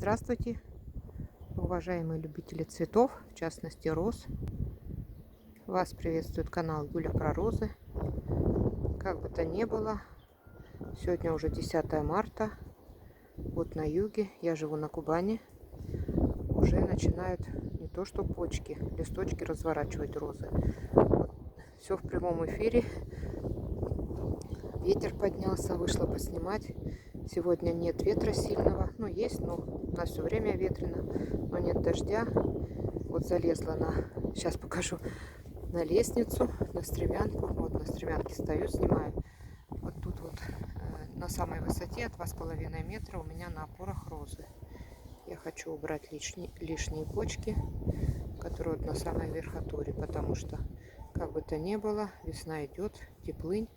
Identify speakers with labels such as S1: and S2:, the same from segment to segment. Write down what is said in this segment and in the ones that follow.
S1: Здравствуйте, уважаемые любители цветов, в частности роз. Вас приветствует канал Юля про розы. Как бы то ни было, сегодня уже 10 марта. Вот на юге, я живу на Кубани, уже начинают не то что почки, листочки разворачивать розы. Вот, все в прямом эфире. Ветер поднялся, вышла поснимать. Сегодня нет ветра сильного, ну есть, но у нас все время ветрено, но нет дождя. Вот залезла сейчас покажу, на лестницу, на стремянку. Вот на стремянке стою, снимаю. Вот тут вот на самой высоте, 2,5 метра, у меня на опорах розы. Я хочу убрать лишние почки, которые вот на самой верхотуре, потому что, как бы то ни было, весна идет, теплынь,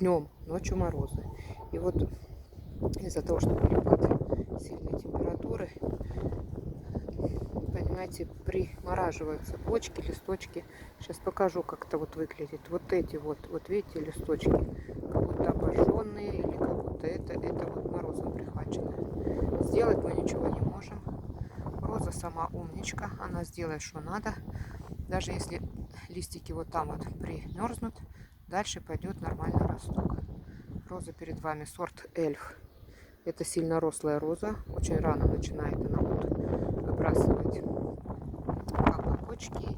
S1: днем, ночью морозы. И вот из-за того, что перепад сильной температуры, понимаете, примораживаются почки, листочки. Сейчас покажу, как это вот выглядит. Вот эти вот видите, листочки, как будто обожженные, или как будто это вот морозом прихвачено. Сделать мы ничего не можем. Роза сама умничка, она сделает, что надо. Даже если листики вот там вот примерзнут, дальше пойдет нормальный росток. Роза перед вами сорт Эльф. Это сильно рослая роза, очень рано начинает она вот выбрасывать как бы почки,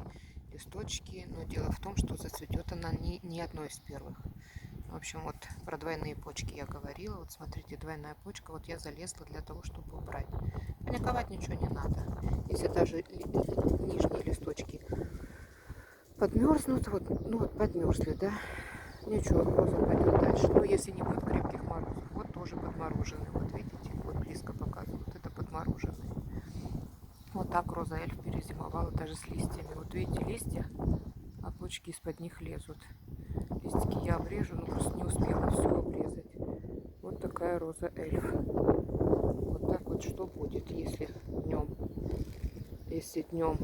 S1: листочки, но дело в том, что зацветет она не одной из первых. В общем, вот про двойные почки я говорила. Вот смотрите, двойная почка, вот я залезла для того, чтобы убрать. Паниковать ничего не надо. Если даже нижние листочки подмерзнут, вот подмерзли, да, ничего, роза пойдет дальше. Но если не будет крепких морозов, вот тоже подмороженный, вот видите, вот близко показываю, вот это подмороженный. Вот так роза Эльф перезимовала даже с листьями. Вот видите, листья, а почки из-под них лезут. Листики я обрежу, но просто не успела все обрезать. Вот такая роза Эльф. Вот так вот что будет, если днем,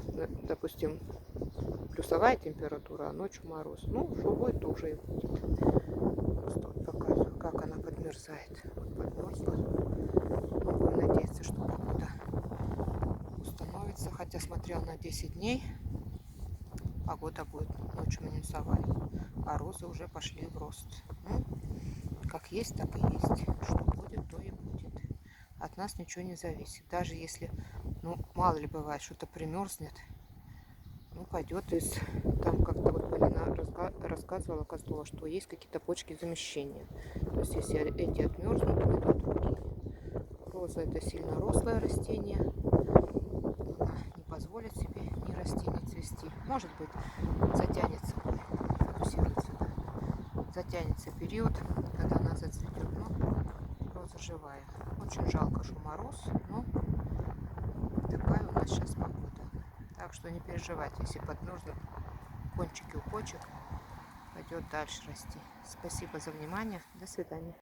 S1: допустим, плюсовая температура, а ночью мороз. Ну, что будет, то уже и будет. Просто вот показываю, как она подмерзает. Вот подмерзла. Ну, будем надеяться, что погода установится. Хотя смотрел на 10 дней. Погода будет ночью минусовая. А розы уже пошли в рост. Ну, как есть, так и есть. Что будет, то и будет. От нас ничего не зависит. Даже если, ну, мало ли бывает, что-то примерзнет, ну, пойдет там как-то вот Полина рассказывала, Козлова, что есть какие-то почки замещения. То есть, если эти отмерзнут, пойдут другие. Роза — это сильно рослое растение. Она не позволит себе ни расти, ни цвести. Может быть, затянется, фокусируется, да, затянется период, когда она зацветет. Но роза живая. Очень жалко, что мороз, но такая у нас сейчас погода. Так что не переживайте, если подмерзнут кончики у почек, пойдет дальше расти. Спасибо за внимание. До свидания.